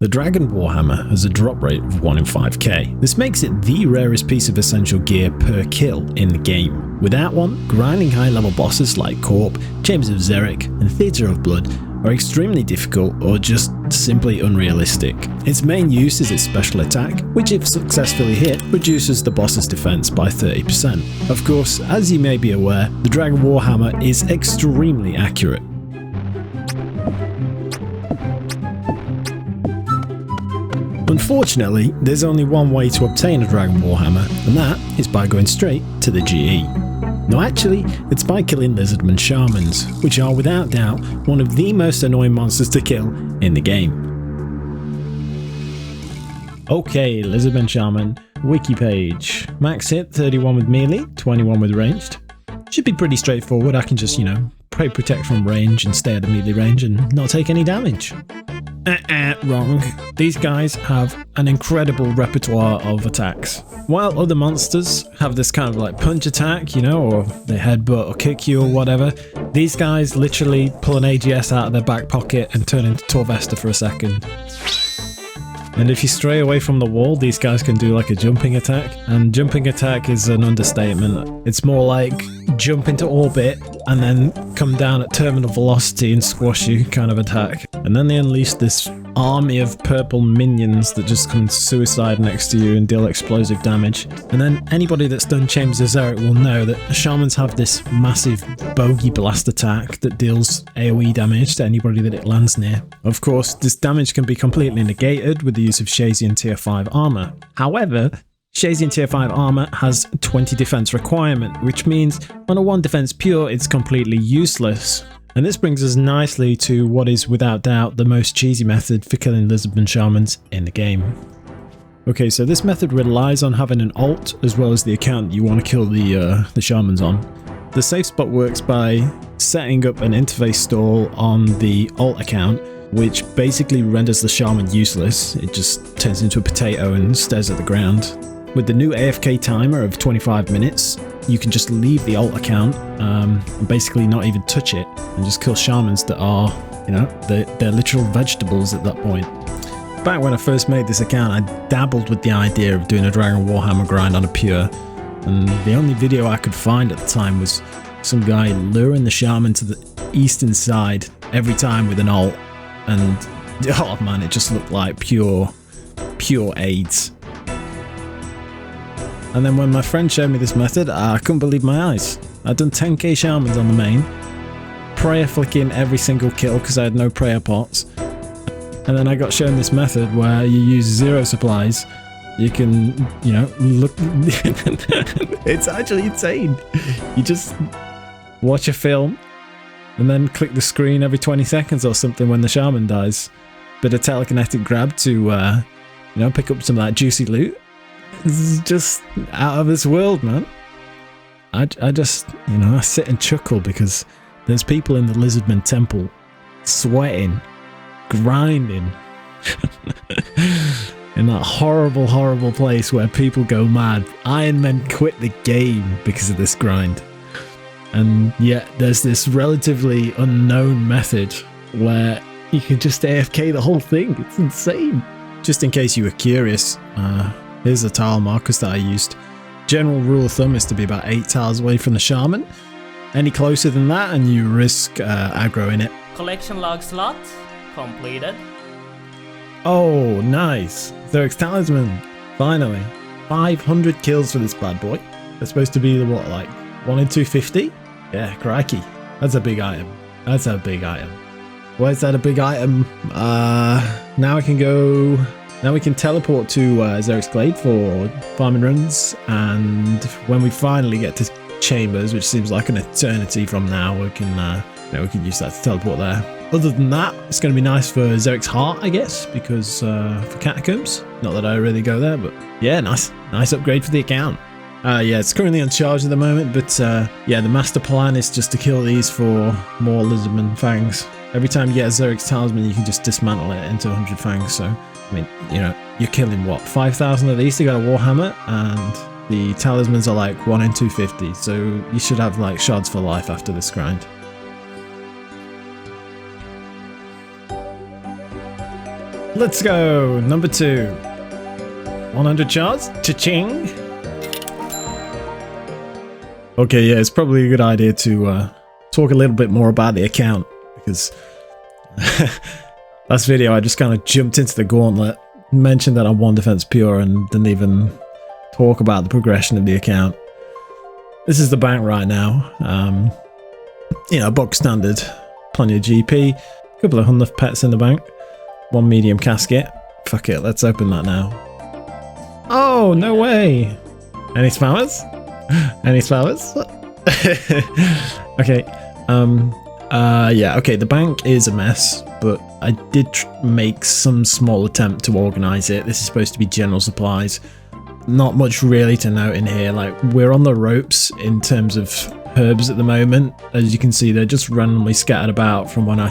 The Dragon Warhammer has a drop rate of 1 in 5k. This makes it the rarest piece of essential gear per kill in the game. Without one, grinding high level bosses like Corp, Chambers of Xeric and Theatre of Blood are extremely difficult or just simply unrealistic. Its main use is its special attack, which if successfully hit, reduces the boss's defense by 30%. Of course, as you may be aware, the Dragon Warhammer is extremely accurate. Unfortunately, there's only one way to obtain a Dragon Warhammer, and that is by going straight to the GE. No, actually, it's by killing Lizardman Shamans, which are without doubt one of the most annoying monsters to kill in the game. Okay, Lizardman Shaman, wiki page. Max hit 31 with melee, 21 with ranged. Should be pretty straightforward. I can just, pray protect from range and stay at the melee range and not take any damage. Wrong. These guys have an incredible repertoire of attacks. While other monsters have this kind of like punch attack, or they headbutt or kick you or whatever, these guys literally pull an AGS out of their back pocket and turn into Torvesta for a second. And if you stray away from the wall, these guys can do like a jumping attack. And jumping attack is an understatement. It's more like jump into orbit and then come down at terminal velocity and squash you kind of attack. And then they unleash this army of purple minions that just come suicide next to you and deal explosive damage. And then anybody that's done Chambers of Xeric will know that Shamans have this massive bogey blast attack that deals AoE damage to anybody that it lands near. Of course, this damage can be completely negated with the use of Shazian Tier 5 armor. However, Shazian Tier 5 armor has 20 defense requirement, which means on a 1 defense pure, it's completely useless. And this brings us nicely to what is without doubt the most cheesy method for killing Lizardman Shamans in the game. Okay, so this method relies on having an alt as well as the account you want to kill the Shamans on. The safe spot works by setting up an interface stall on the alt account, which basically renders the Shaman useless. It just turns into a potato and stares at the ground. With the new AFK timer of 25 minutes, you can just leave the alt account and basically not even touch it and just kill Shamans that are, they're literal vegetables at that point. Back when I first made this account, I dabbled with the idea of doing a Dragon Warhammer grind on a pure, and the only video I could find at the time was some guy luring the Shaman to the eastern side every time with an alt, and oh man, it just looked like pure AIDS. And then when my friend showed me this method, I couldn't believe my eyes. I'd done 10k Shamans on the main, prayer flicking every single kill because I had no prayer pots, and then I got shown this method where you use 0 supplies. You can, look. It's actually insane. You just watch a film and then click the screen every 20 seconds or something when the Shaman dies. Bit of telekinetic grab to, pick up some of that juicy loot. It's just out of this world, man. I just, I sit and chuckle because there's people in the Lizardman temple sweating, grinding in that horrible, horrible place where people go mad. Iron Men quit the game because of this grind. And yet there's this relatively unknown method where you can just AFK the whole thing. It's insane. Just in case you were curious, here's the tile markers that I used. General rule of thumb is to be about 8 tiles away from the Shaman. Any closer than that and you risk aggroing it. Collection log slot completed. Oh, nice. Xeric's Talisman. Finally. 500 kills for this bad boy. That's supposed to be the 1 in 250? Yeah, crikey. That's a big item. That's a big item. Why is that a big item? Now I can go... Now we can teleport to Xeric's Glade for farming runs, and when we finally get to Chambers, which seems like an eternity from now, we can use that to teleport there. Other than that, it's going to be nice for Xeric's Heart, I guess, because for Catacombs. Not that I really go there, but yeah, nice upgrade for the account. Yeah, it's currently uncharged at the moment, but yeah, the master plan is just to kill these for more Lizardman fangs. Every time you get a Xeric's Talisman, you can just dismantle it into 100 fangs, so... I mean, you're killing what, 5,000 of these to get a Warhammer, and the talismans are like 1 in 250, so you should have like shards for life after this grind. Let's go. Number 2. 100 shards. Cha-ching. Okay, yeah, it's probably a good idea to talk a little bit more about the account, because last video I just kind of jumped into the gauntlet, mentioned that I'm 1 defense pure, and didn't even talk about the progression of the account. This is the bank right now. You know, box standard, plenty of GP, a couple of Hunlef pets in the bank, 1 medium casket. Fuck it, let's open that now. Oh, no way! Any spammers? Any spammers? Okay, yeah, okay, the bank is a mess, but I did make some small attempt to organise it. This is supposed to be general supplies. Not much really to note in here. Like, we're on the ropes in terms of herbs at the moment. As you can see, they're just randomly scattered about from when I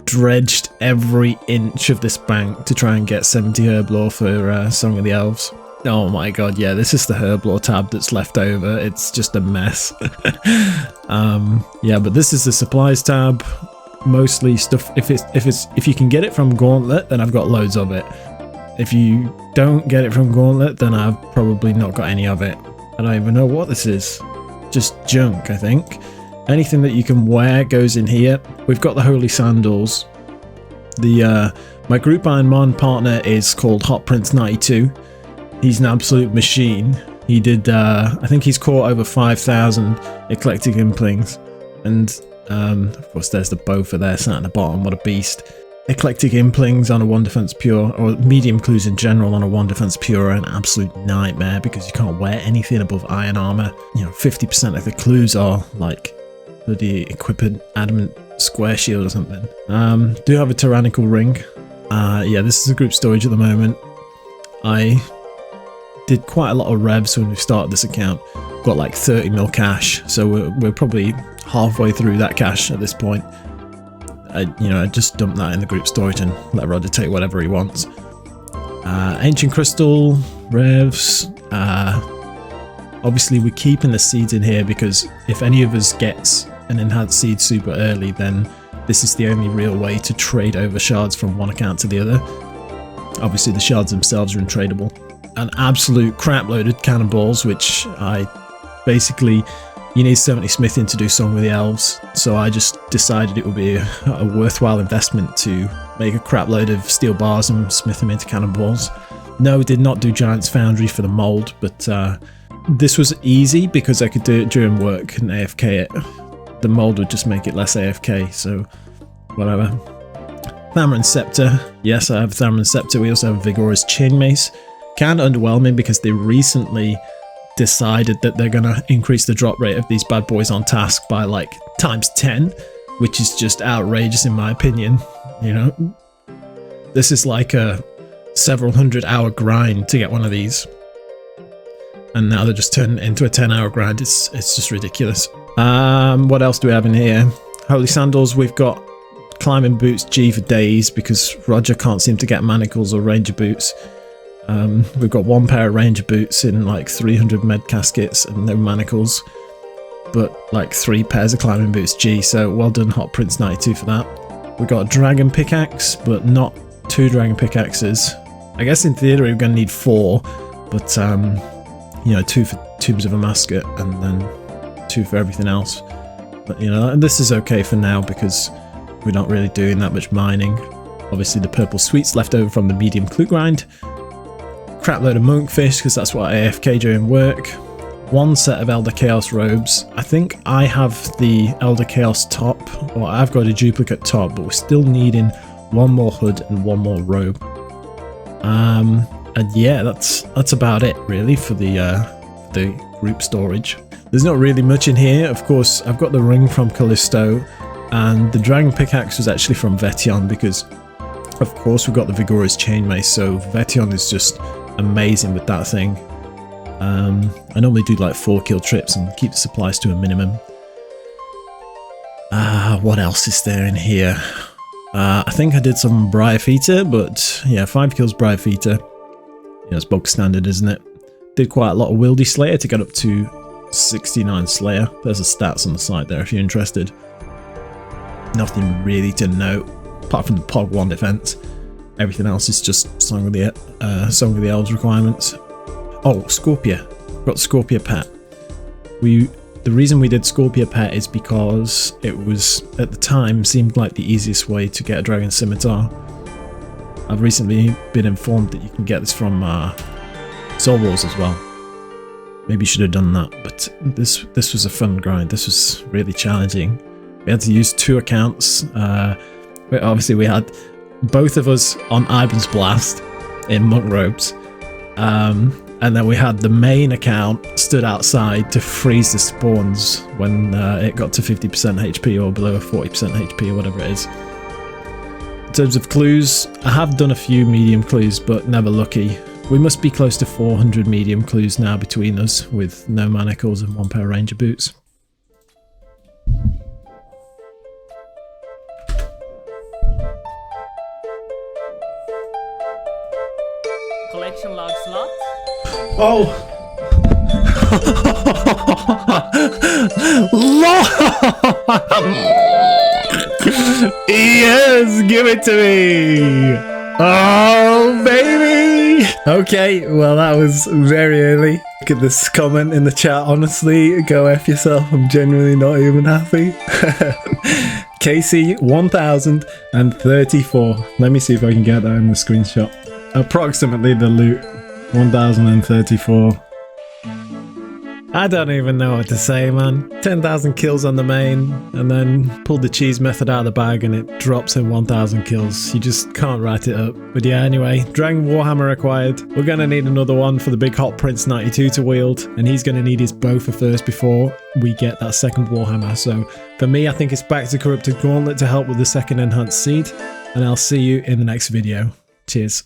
dredged every inch of this bank to try and get 70 herb lore for Song of the Elves. Oh my god, yeah, this is the herb lore tab that's left over. It's just a mess. Yeah, but this is the supplies tab. Mostly stuff. If you can get it from Gauntlet, then I've got loads of it. If you don't get it from Gauntlet, then I've probably not got any of it. I don't even know what this is. Just junk, I think. Anything that you can wear goes in here. We've got the Holy Sandals. My group Ironman partner is called Hot Prince 92. He's an absolute machine. He did, I think he's caught over 5,000 eclectic implings. And, of course, there's the Bofa there sat at the bottom. What a beast. Eclectic implings on a 1 defense pure, or medium clues in general on a 1 defense pure, are an absolute nightmare because you can't wear anything above iron armor. You know, 50% of the clues are like bloody equipped adamant square shield or something. Do have a tyrannical ring. Yeah, this is a group storage at the moment. I did quite a lot of revs when we started this account. Got like 30 mil cash, so we're probably halfway through that cash at this point. I just dumped that in the group storage and let Roger take whatever he wants. Ancient crystal, revs. Obviously we're keeping the seeds in here because if any of us gets an enhanced seed super early, then this is the only real way to trade over shards from one account to the other. Obviously the shards themselves are untradeable. An absolute crap loaded cannonballs, which I basically, you need 70 smithing to do Song with the Elves, so I just decided it would be a worthwhile investment to make a crap load of steel bars and smith them into cannonballs. No, did not do Giant's Foundry for the mold, but this was easy because I could do it during work and AFK it. The mold would just make it less AFK, so whatever. Thamren Scepter. Yes, I have Thamren Scepter. We also have Vigorous Chainmace. Kind of underwhelming because they recently decided that they're going to increase the drop rate of these bad boys on task by like ×10, which is just outrageous in my opinion. You know, this is like a several 100-hour grind to get one of these, and now they're just turning it into a 10-hour grind. It's just ridiculous. What else do we have in here? Holy Sandals. We've got climbing boots G for days because Roger can't seem to get manacles or ranger boots. We've got 1 pair of ranger boots in like 300 med caskets and no manacles, but like 3 pairs of climbing boots G, so well done Hot Prince 92 for that. We've got a dragon pickaxe, but not 2 dragon pickaxes. I guess in theory we're going to need 4, but you know, 2 for Tombs of a Mascot and then 2 for everything else. But you know, this is okay for now because we're not really doing that much mining. Obviously the purple sweets left over from the medium clue grind. Crap load of monkfish because that's what I AFK during work. 1 set of Elder Chaos robes. I think I have the Elder Chaos top, or I've got a duplicate top, but we're still needing 1 more hood and 1 more robe. And yeah, that's about it really for the group storage. There's not really much in here. Of course, I've got the ring from Callisto, and the dragon pickaxe was actually from Vetion because, of course, we've got the Vigorous Chainmace, so Vetion is just amazing with that thing. I normally do like 4 kill trips and keep the supplies to a minimum. What else is there in here? I think I did some Briarfeeder, but yeah, 5 kills Briarfeeder. Yeah, it's bog standard, isn't it? Did quite a lot of Wildy Slayer to get up to 69 Slayer. There's the stats on the side there if you're interested. Nothing really to note, apart from the Pog 1 defense. Everything else is just Song of the Elves requirements. Oh, Scorpia. Got Scorpia Pet. The reason we did Scorpia Pet is because it was, at the time, seemed like the easiest way to get a Dragon Scimitar. I've recently been informed that you can get this from Soul Wars as well. Maybe should have done that, but this was a fun grind. This was really challenging. We had to use 2 accounts. Obviously we had both of us on Ivan's Blast in monk robes. And then we had the main account stood outside to freeze the spawns when it got to 50% HP or below 40% HP or whatever it is. In terms of clues, I have done a few medium clues, but never lucky. We must be close to 400 medium clues now between us, with no manacles and 1 pair of ranger boots. Collection log slot. Oh! Yes, give it to me! Oh, baby! Okay, well that was very early. Look at this comment in the chat, honestly, go F yourself, I'm genuinely not even happy. Casey, 1034. Let me see if I can get that in the screenshot. Approximately the loot, 1034. I don't even know what to say, man. 10,000 kills on the main, and then pulled the cheese method out of the bag and it drops in 1,000 kills. You just can't write it up. But yeah, anyway, Dragon Warhammer acquired. We're gonna need another one for the big Hot Prince 92 to wield, and he's gonna need his bow for first before we get that second Warhammer. So for me, I think it's back to Corrupted Gauntlet to help with the second Enhanced Seed, and I'll see you in the next video. Cheers.